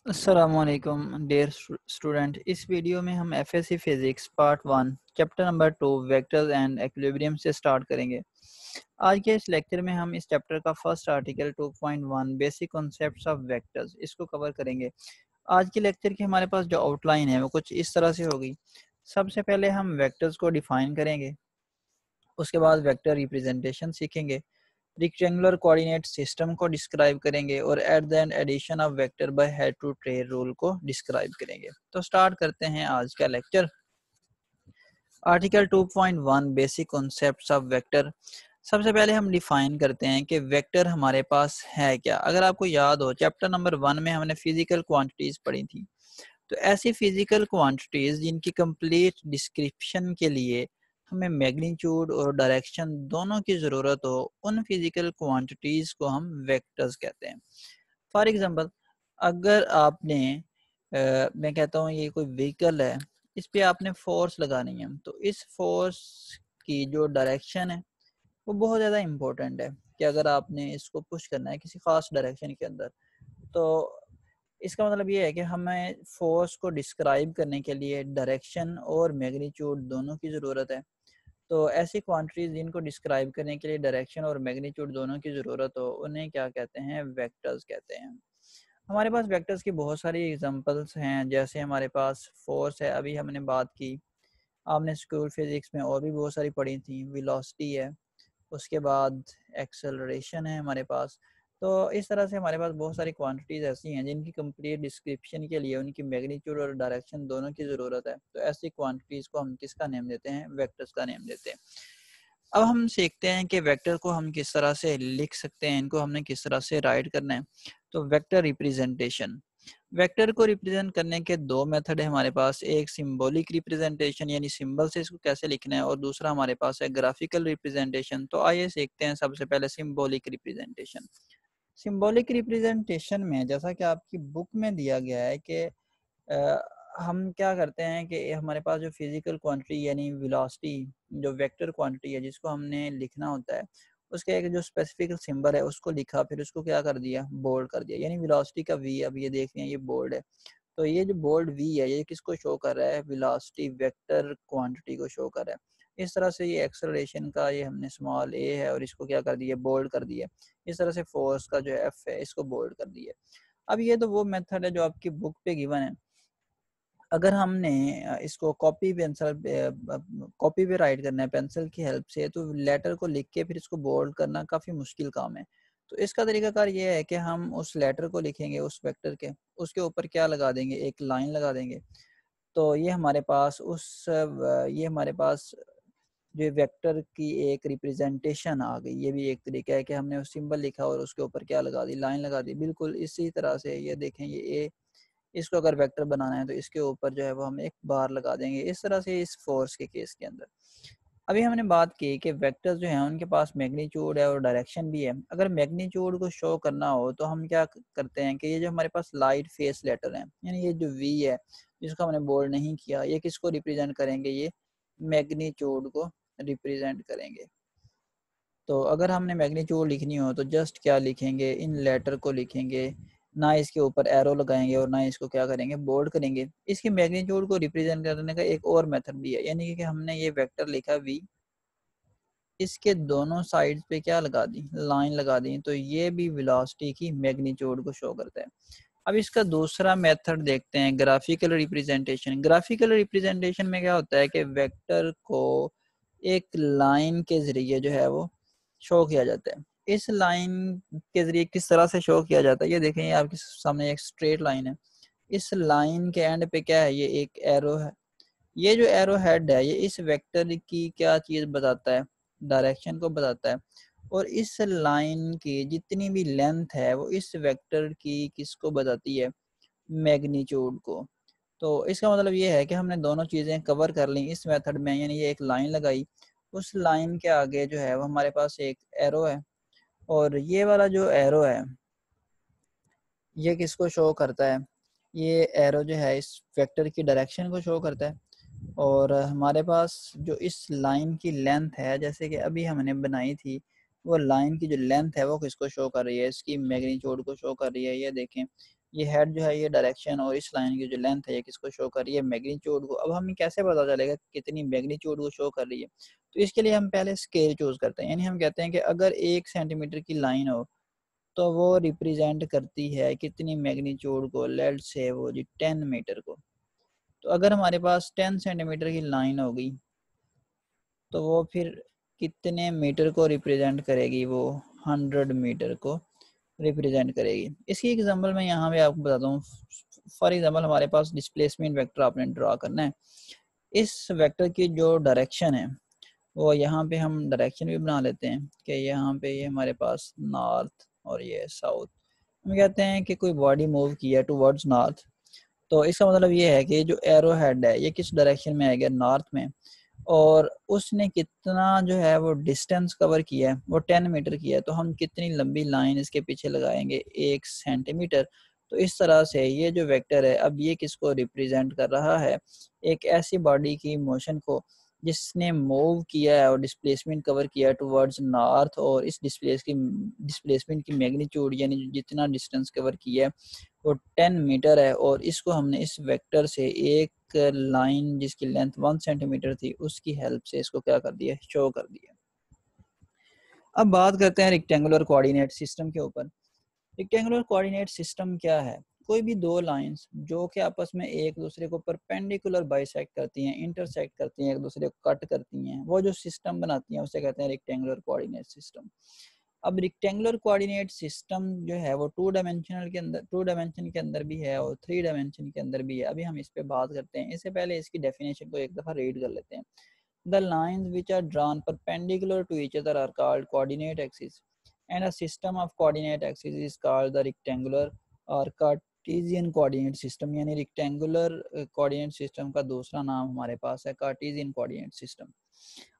अस्सलामुअलैकुम dear student. इस video में हम FSc physics part 1 chapter number 2 vectors and equilibrium से स्टार्ट करेंगे। आज के इस लेक्चर में हम इस चैप्टर का first article 2.1 basic concepts of vectors इसको कवर करेंगे। आज के लेक्चर की हमारे पास जो आउटलाइन है वो कुछ इस तरह से होगी। सबसे पहले हम वेक्टर्स को डिफाइन करेंगे, उसके बाद वेक्टर रिप्रेजेंटेशन सीखेंगे, रेक्टेंगुलर कोऑर्डिनेट सिस्टम को डिस्क्राइब करेंगे और at the end addition of vector by head to tail rule को डिस्क्राइब करेंगे। तो स्टार्ट करते हैं आज का lecture. Article 2.1 basic concepts of vector. सबसे पहले हम डिफाइन करते हैं कि वेक्टर हमारे पास है क्या। अगर आपको याद हो चैप्टर नंबर 1 में हमने फिजिकल क्वांटिटीज पढ़ी थी, तो ऐसी फिजिकल क्वांटिटीज जिनकी कंप्लीट डिस्क्रिप्शन के लिए हमें मैग्नीट्यूड और डायरेक्शन दोनों की ज़रूरत हो, उन फिजिकल क्वांटिटीज़ को हम वेक्टर्स कहते हैं। फॉर एग्जांपल, अगर आपने मैं कहता हूँ ये कोई व्हीकल है, इस पे आपने फोर्स लगानी है, तो इस फोर्स की जो डायरेक्शन है वो बहुत ज़्यादा इम्पोर्टेंट है कि अगर आपने इसको पुश करना है किसी खास डायरेक्शन के अंदर, तो इसका मतलब ये है कि हमें फोर्स को डिस्क्राइब करने के लिए डायरेक्शन और मैग्नीट्यूड दोनों की ज़रूरत है। तो ऐसी क्वांटिटीज जिनको डिस्क्राइब करने के लिए डायरेक्शन और मैग्नीट्यूड दोनों की ज़रूरत हो, उन्हें क्या कहते हैं? वेक्टर्स कहते हैं। हमारे पास वेक्टर्स की बहुत सारी एग्जांपल्स हैं, जैसे हमारे पास फोर्स है, अभी हमने बात की। आपने स्कूल फिजिक्स में और भी बहुत सारी पढ़ी थी, वेलोसिटी है, उसके बाद एक्सेलरेशन है हमारे पास। तो इस तरह से हमारे पास बहुत सारी क्वांटिटीज़ ऐसी हैं जिनकी कंप्लीट डिस्क्रिप्शन के लिए उनकी मैग्नीट्यूड और डायरेक्शन दोनों की ज़रूरत है। तो ऐसी क्वांटिटीज़ को हम किसका नेम देते हैं? वेक्टर्स का नेम देते हैं। अब हम सीखते हैं कि वेक्टर को हम किस तरह से लिख सकते हैं, इनको हमने किस तरह से राइट करना है। तो वेक्टर रिप्रेजेंटेशन, वेक्टर को रिप्रेजेंट करने के दो मेथड है हमारे पास। एक सिंबॉलिक रिप्रेजेंटेशन यानी सिंबल से इसको कैसे लिखना है, और दूसरा हमारे पास है ग्राफिकल रिप्रेजेंटेशन। तो आइए सीखते हैं सबसे पहले सिंबॉलिक रिप्रेजेंटेशन। सिंबॉलिक रिप्रेजेंटेशन में जैसा कि आपकी बुक में दिया गया है कि हम क्या करते हैं कि हमारे पास जो फिजिकल क्वांटिटी यानी वेलोसिटी, जो वेक्टर क्वांटिटी है जिसको हमने लिखना होता है, उसका एक जो स्पेसिफिक सिंबल है उसको लिखा, फिर उसको क्या कर दिया? बोल्ड कर दिया। यानी वेलोसिटी का वी, अब ये देख रहे हैं ये बोल्ड है, तो ये जो बोल्ड वी है ये किसको शो कर रहा है? वेलोसिटी वेक्टर क्वांटिटी को शो कर रहा है। इस तरह से ये एक्सेलरेशन का ये हमने स्मॉल ए है और इसको क्या कर दिया? बोल्ड कर दिया। इस तरह से फोर्स का जो एफ है इसको बोल्ड कर दिया। अब ये तो वो मेथड है जो आपकी बुक पे गिवन है। अगर हमने इसको कॉपी पे राइट करना है पेंसिल की हेल्प से, तो लेटर को लिख के फिर इसको बोल्ड करना काफ़ी मुश्किल काम है। तो इसका तरीकाकार ये है कि हम उस लेटर को लिखेंगे उस वेक्टर के, उसके ऊपर क्या लगा देंगे? एक लाइन लगा देंगे। तो ये हमारे पास ये हमारे पास जो वेक्टर की एक रिप्रेजेंटेशन आ गई। ये भी एक तरीका है कि हमने उस सिंबल लिखा और उसके ऊपर क्या लगा दी? लाइन लगा दी। बिल्कुल इसी तरह से ये देखें, ये ए, इसको अगर वेक्टर बनाना है तो इसके ऊपर जो है वो हम एक बार लगा देंगे। इस तरह से इस फोर्स के केस के अंदर अभी हमने बात की कि वेक्टर्स जो हैं उनके पास मैग्नीट्यूड है और डायरेक्शन भी है। अगर मैग्नीट्यूड को शो करना हो तो हम क्या करते हैं कि ये जो हमारे पास लाइट फेस लेटर है, यानी ये जो वी है जिसको हमने बोल्ड नहीं किया, ये किसको रिप्रेजेंट करेंगे? ये मैग्नीट्यूड को रिप्रेजेंट करेंगे। तो अगर हमने मैग्नीट्यूड लिखनी हो तो जस्ट क्या लिखेंगे? इन लेटर को लिखेंगे, ना इसके ऊपर एरो लगाएंगे और ना इसको क्या करेंगे? बोल्ड करेंगे। इसकी मैग्नीट्यूड को रिप्रेजेंट करने का एक और मेथड भी है, यानी कि हमने ये वेक्टर लिखा वी, इसके दोनों साइड्स पे क्या लगा दी? लाइन लगा दी। तो ये भी वेलोसिटी की मैग्नीट्यूड को शो करता है। अब इसका दूसरा मेथड देखते हैं, ग्राफिकल रिप्रेजेंटेशन। ग्राफिकल रिप्रेजेंटेशन में क्या होता है कि वेक्टर को एक लाइन के जरिए जो है वो शो किया जाता है। इस लाइन के जरिए किस तरह से शो किया जाता है? ये देखें, आपके सामने एक स्ट्रेट लाइन है, इस लाइन के एंड पे क्या है? ये एक एरो है। ये जो एरो हेड है ये इस वेक्टर की क्या चीज़ बताता है? डायरेक्शन को बताता है। और इस लाइन की जितनी भी लेंथ है वो इस वेक्टर की किसको बताती है? मैग्नीट्यूड को। तो इसका मतलब ये है कि हमने दोनों चीज़ें कवर कर ली इस मेथड में, यानी ये एक लाइन लगाई, उस लाइन के आगे जो है वो हमारे पास एक एरो है, और ये वाला जो एरो है ये किसको शो करता है? ये एरो जो है इस वेक्टर की डायरेक्शन को शो करता है। और हमारे पास जो इस लाइन की लेंथ है, जैसे कि अभी हमने बनाई थी, वो लाइन की जो लेंथ है वो किसको शो कर रही है? इसकी मैग्नीट्यूड को शो कर रही है। ये देखें, ये हेड जो है ये डायरेक्शन और इस लाइन की जो लेंथ है ये किसको शो कर रही है, मैग्नीट्यूड को। अब हमें कैसे पता चलेगा कितनी मैग्नीट्यूड को शो कर रही है, तो इसके लिए हम पहले स्केल चूज करते हैं। यानी हम कहते हैं कि अगर 1 सेंटीमीटर की लाइन हो तो वो रिप्रेजेंट करती है कितनी मैग्नीट्यूड को, लेट से वो जी 10 मीटर को। तो अगर हमारे पास 10 सेंटीमीटर की लाइन होगी तो वो फिर कितने मीटर को रिप्रेजेंट करेगी, वो 100 मीटर को रिप्रेजेंट करेगी। इसकी एग्जांपल मैं यहाँ पे आपको बताता हूँ। फॉर एग्जांपल हमारे पास डिस्प्लेसमेंट वेक्टर आपने ड्रा करना है। इस वेक्टर की जो डायरेक्शन है वो यहाँ पे हम डायरेक्शन भी बना लेते हैं कि यहाँ पे ये हमारे पास नॉर्थ और ये साउथ। हम कहते हैं कि कोई बॉडी मूव किया टुवर्ड्स नॉर्थ, तो इसका मतलब ये है कि जो एरो हेड है ये किस डायरेक्शन में आएगा, नॉर्थ में। और उसने कितना जो है वो डिस्टेंस कवर किया है, वो 10 मीटर किया है, तो हम कितनी लंबी लाइन इसके पीछे लगाएंगे, 1 सेंटीमीटर। तो इस तरह से ये जो वेक्टर है अब ये किसको रिप्रेजेंट कर रहा है, एक ऐसी बॉडी की मोशन को जिसने मूव किया है और डिस्प्लेसमेंट कवर किया है टुवर्ड्स नॉर्थ, और इस डिस्प्लेसमेंट की मैग्नीट्यूड यानी जितना डिस्टेंस कवर किया है वो 10 मीटर है। और इसको हमने इस वेक्टर से एक लाइन जिसकी लेंथ 1 सेंटीमीटर थी उसकी हेल्प से इसको क्या कर दिया, शो कर दिया। अब बात करते हैं रेक्टेंगुलर कोऑर्डिनेट सिस्टम के ऊपर। रेक्टेंगुलर कोऑर्डिनेट सिस्टम क्या है, कोई भी दो लाइंस जो कि आपस में एक दूसरे को परपेंडिकुलर बाइसेक्ट करती हैं, इंटरसेक्ट करती हैं, एक दूसरे को कट करती हैं, वो जो सिस्टम बनाती हैं उसे कहते हैं रेक्टेंगुलर कोऑर्डिनेट सिस्टम। अब रेक्टेंगुलर कोऑर्डिनेट सिस्टम जो है वो टू डायमेंशन के अंदर भी है और 3 डायमेंशन के अंदर भी है। अभी हम इस पे बात करते हैं, इससे पहले इसकी डेफिनेशन को एक दफ़ा रीड कर लेते हैं। The lines which are drawn perpendicular to each other are called coordinate axes, and a system of coordinate axes is called the rectangular or Cartesian coordinate system। यानी rectangular coordinate system का दूसरा नाम हमारे पास है Cartesian coordinate system।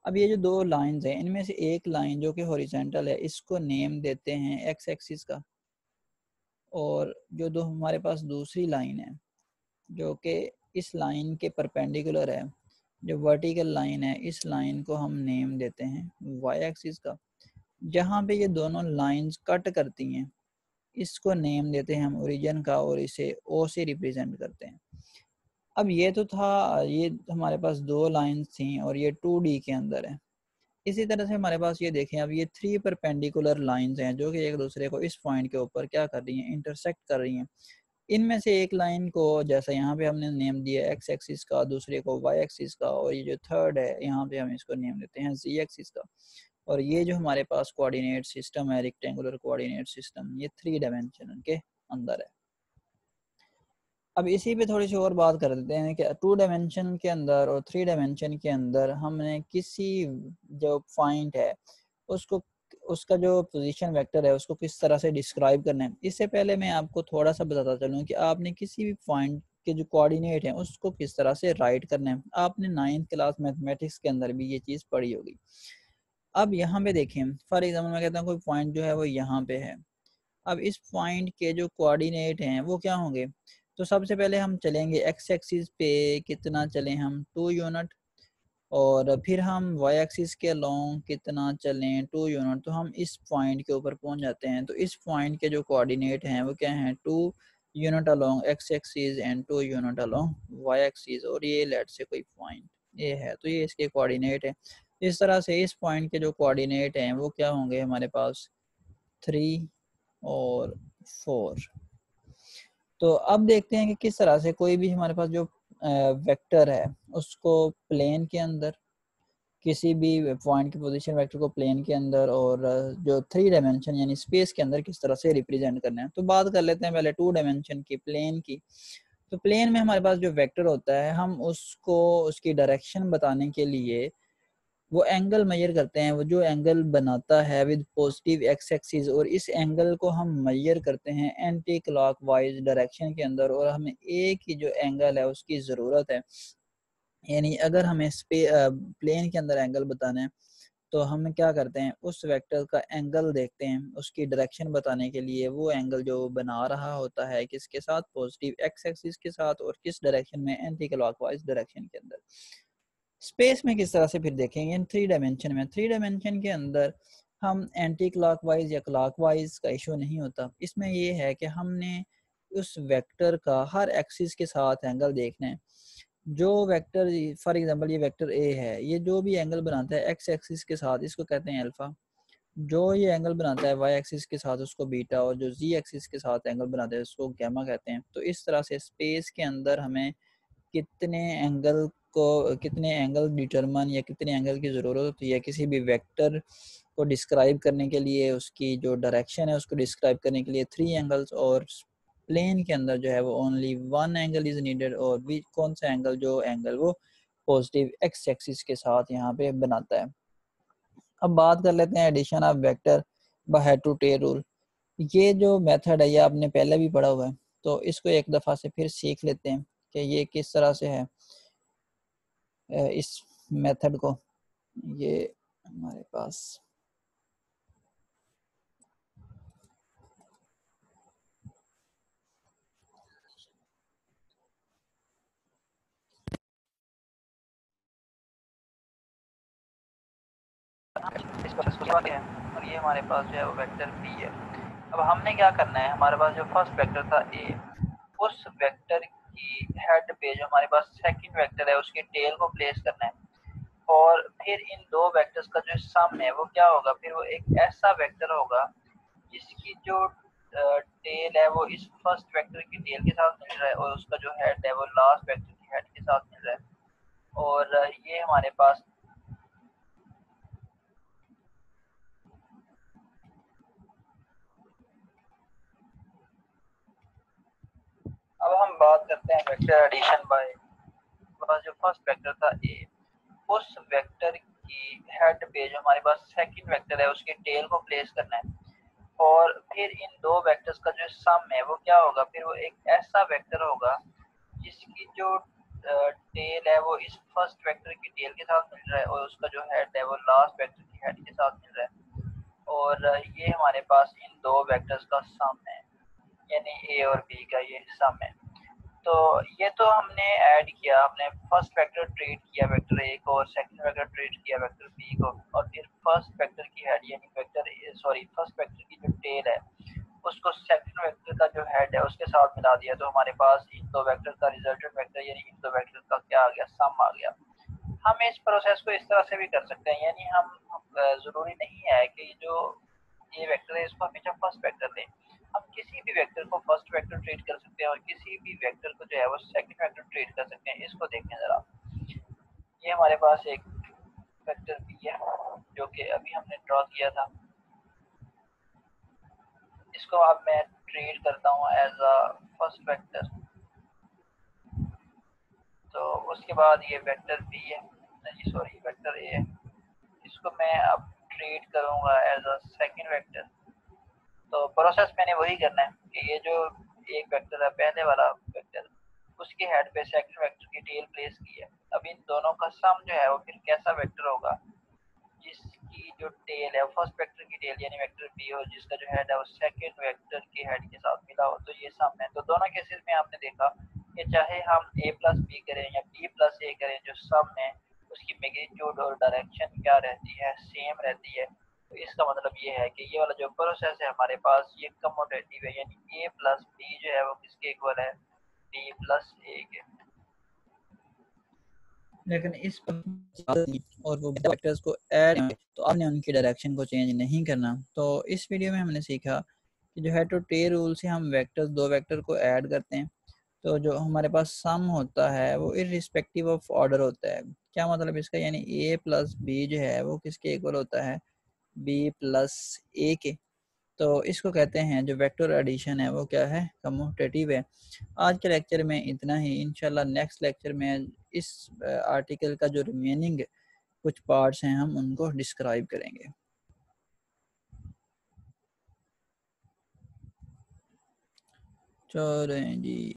अब ये जो दो लाइंस हैं इनमें से एक लाइन जो कि हॉरिजॉन्टल है इसको नेम देते हैं एक्स एक्सिस का, और जो दो हमारे पास दूसरी लाइन है जो कि इस लाइन के परपेंडिकुलर है, जो वर्टिकल लाइन है, इस लाइन को हम नेम देते हैं वाई एक्सिस का। जहाँ पे ये दोनों लाइंस कट करती हैं इसको नेम देते हैं हम ओरिजिन का, और इसे ओ से रिप्रेजेंट करते हैं। अब ये तो था, ये हमारे पास दो लाइंस थी और ये 2D के अंदर है। इसी तरह से हमारे पास ये देखें, अब ये 3 परपेंडिकुलर लाइंस हैं जो कि एक दूसरे को इस पॉइंट के ऊपर क्या कर रही हैं, इंटरसेक्ट कर रही हैं। इनमें से एक लाइन को जैसा यहाँ पे हमने नेम दिया एक्स एक्सिस का, दूसरे को वाई एक्सिस का, और ये जो थर्ड है यहाँ पे हम इसको नेम देते हैं जी एक्सिस का। और ये जो हमारे पास कोऑर्डिनेट सिस्टम है रेक्टेंगुलर कोऑर्डिनेट सिस्टम, ये 3 डायमेंशन के अंदर है। अब इसी पे थोड़ी सी और बात कर देते हैं कि 2 डायमेंशन के अंदर और 3 डायमेंशन के अंदर हमने किसी जो पॉइंट है उसको, उसका जो पोजीशन वेक्टर है उसको किस तरह से डिस्क्राइब करना है। इससे पहले मैं आपको थोड़ा सा बताता चलूँ कि आपने किसी भी पॉइंट के जो कोऑर्डिनेट हैं उसको किस तरह से राइट करना है। आपने 9th क्लास मैथमेटिक्स के अंदर भी ये चीज़ पढ़ी होगी। अब यहाँ पे देखें, फॉर एग्जाम्पल मैं कहता हूँ कोई पॉइंट जो है वो यहाँ पे है। अब इस पॉइंट के जो कोऑर्डिनेट हैं वो क्या होंगे, तो सबसे पहले हम चलेंगे एक्स एक्सिस पे, कितना चलें हम 2 यूनिट, और फिर हम वाई एक्सिस के अलोंग कितना चलें 2 यूनिट, तो हम इस पॉइंट के ऊपर पहुंच जाते हैं। तो इस पॉइंट के जो कोऑर्डिनेट हैं वो क्या हैं, 2 unit along x axis and 2 unit along y axis, और ये लेट से कोई पॉइंट ये है, तो ये इसके कोऑर्डिनेट है। इस तरह से इस पॉइंट के जो कोऑर्डिनेट हैं वो क्या होंगे हमारे पास 3 और 4। तो अब देखते हैं कि किस तरह से कोई भी हमारे पास जो वेक्टर है उसको प्लेन के अंदर, किसी भी पॉइंट की पोजीशन वेक्टर को प्लेन के अंदर और जो 3 डायमेंशन यानी स्पेस के अंदर किस तरह से रिप्रेजेंट करना है। तो बात कर लेते हैं पहले 2 डायमेंशन की, प्लेन की। तो प्लेन में हमारे पास जो वेक्टर होता है हम उसको उसकी डायरेक्शन बताने के लिए वो एंगल मेजर करते हैं, वो जो एंगल बनाता है विद पॉजिटिव एक्स एक्सिस, और इस एंगल को हम मेजर करते हैं एंटी क्लॉकवाइज डायरेक्शन के अंदर, और हमें एक ही जो एंगल है उसकी ज़रूरत है। यानी अगर हमें प्लेन के अंदर एंगल बताना है तो हम क्या करते हैं, उस वेक्टर का एंगल देखते हैं उसकी डायरेक्शन बताने के लिए। वो एंगल जो बना रहा होता है किसके साथ, पॉजिटिव एक्स एक्सिस के साथ, और किस डायरेक्शन में, एंटी क्लॉकवाइज डायरेक्शन के अंदर। स्पेस में किस तरह से फिर देखेंगे, 3 डायमेंशन में। 3 डायमेंशन के अंदर हम एंटी क्लॉकवाइज या क्लॉकवाइज का इशू नहीं होता। इसमें ये है कि हमने उस वेक्टर का हर एक्सिस के साथ एंगल देखना है। जो वेक्टर फॉर एग्जांपल ये वेक्टर ए है, ये जो भी एंगल बनाता है एक्स एक्सिस के साथ इसको कहते हैं अल्फा। जो ये एंगल बनाता है वाई एक्सिस के साथ उसको बीटा, और जो जी एक्सिस के साथ एंगल बनाता है उसको गैमा कहते हैं। तो इस तरह से स्पेस के अंदर हमें कितने एंगल डिटरमन या कितने एंगल की ज़रूरत होती है किसी भी वेक्टर को डिस्क्राइब करने के लिए, उसकी जो डायरेक्शन है उसको डिस्क्राइब करने के लिए 3 एंगल्स, और प्लेन के अंदर जो है वो ओनली 1 एंगल इज़ नीडेड। और भी कौन सा एंगल, जो एंगल वो पॉजिटिव एक्स एक्सिस के साथ यहाँ पे बनाता है। अब बात कर लेते हैं addition of vector by head to tail rule. ये जो मेथड है ये आपने पहले भी पढ़ा हुआ है, तो इसको एक दफ़ा से फिर सीख लेते हैं कि ये किस तरह से है। इस मेथड को ये हमारे पास इस प्रोसेस को है, और ये हमारे पास जो है वो वेक्टर बी है। अब हमने क्या करना है, हमारे पास जो फर्स्ट वेक्टर था ए, उस वेक्टर की हेड पे जो हमारे पास सेकंड वेक्टर है उसकी टेल को प्लेस करना है, और फिर इन दो वेक्टर्स का जो सम है वो क्या होगा, फिर वो एक ऐसा वेक्टर होगा जिसकी जो टेल है वो इस फर्स्ट वेक्टर की टेल के साथ मिल रहा है, और उसका जो हेड है वो लास्ट वेक्टर की हेड के साथ मिल रहा है। और ये हमारे पास, अब हम बात करते हैं वेक्टर एडिशन बाय, पास जो फर्स्ट वेक्टर था ए, उस वेक्टर की हेड पे जो हमारे पास सेकंड वेक्टर है उसकी टेल को प्लेस करना है, और फिर इन दो वेक्टर्स का जो सम है वो क्या होगा, फिर वो एक ऐसा वेक्टर होगा जिसकी जो टेल है वो इस फर्स्ट वेक्टर की टेल के साथ मिल रहा है, और उसका जो हेड है वो लास्ट वेक्टर की हेड के साथ मिल रहा है। और ये हमारे पास इन दो वेक्टर्स का सम है, यानी ए और बी का ये सम है। तो ये तो हमने ऐड किया, हमने फर्स्ट वेक्टर ट्रीट किया वेक्टर ए को, और सेकंड वेक्टर ट्रीट किया वेक्टर बी को, और फिर फर्स्ट वेक्टर की हेड यानी फर्स्ट वेक्टर की जो टेल है उसको सेकंड वेक्टर का जो हेड है उसके साथ मिला दिया, तो हमारे पास इन दो वेक्टर का रिजल्टेंट वेक्टर यानी इन दो वेक्टर का क्या आ गया, सम आ गया। हम इस प्रोसेस को इस तरह से भी कर सकते हैं, यानी हम ज़रूरी नहीं है कि जो ये वेक्टर है इसको हमेशा फर्स्ट वेक्टर दें। हम किसी भी वेक्टर को फर्स्ट वेक्टर ट्रीट कर सकते हैं और किसी भी वेक्टर को जो है वो सेकंड वेक्टर ट्रीट कर सकते हैं। इसको देखें ज़रा, ये हमारे पास एक वेक्टर बी है जो कि अभी हमने ड्रॉ किया था। इसको अब मैं ट्रीट करता हूँ एज अ फर्स्ट वेक्टर। तो उसके बाद ये वेक्टर बी है, नहीं सॉरी वेक्टर ए है, इसको मैं अब ट्रीट करूँगा एज अ सेकंड वेक्टर। तो प्रोसेस मैंने वही करना है कि ये जो एक वेक्टर है पहले वाला वेक्टर, उसके हेड पे सेकंड वेक्टर की टेल प्लेस की है। अब इन दोनों का सम जो है वो फिर कैसा वेक्टर होगा, जिसकी जो टेल है फर्स्ट वेक्टर की टेल यानी वेक्टर बी हो, जिसका जो हेड है वो सेकंड वेक्टर के हेड के साथ मिला हो, तो ये सम है। तो दोनों केसेस में आपने देखा कि चाहे हम a प्लस बी करें या b प्लस ए करें, जो सम है उसकी मैग्नीट्यूड और डायरेक्शन क्या रहती है, सेम रहती है। तो इसका मतलब ये है कि ये वाला जो प्रोसेस है हमारे पास ये कम्यूटेटिव है, यानी a प्लस बी जो है वो किसके इक्वल है, b प्लस ए के। लेकिन इस और वो वेक्टर्स को ऐड, तो आपने उनकी डायरेक्शन को चेंज नहीं करना। तो इस वीडियो में हमने सीखा कि जो हेड टू टेल रूल से हम वेक्टर्स, दो वेक्टर को ऐड करते हैं, तो जो हमारे पास सम होता है वो इर्रिस्पेक्टिव ऑफ ऑर्डर होता है। क्या मतलब इसका, यानी a प्लस बी जो है वो किसके इक्वल होता है, b प्लस ए के। तो इसको कहते हैं जो वेक्टर एडिशन है वो क्या है, कम्यूटेटिव है। आज के लेक्चर में इतना ही, इंशाल्लाह नेक्स्ट लेक्चर में इस आर्टिकल का जो रिमेनिंग कुछ पार्ट्स हैं हम उनको डिस्क्राइब करेंगे। चलें जी।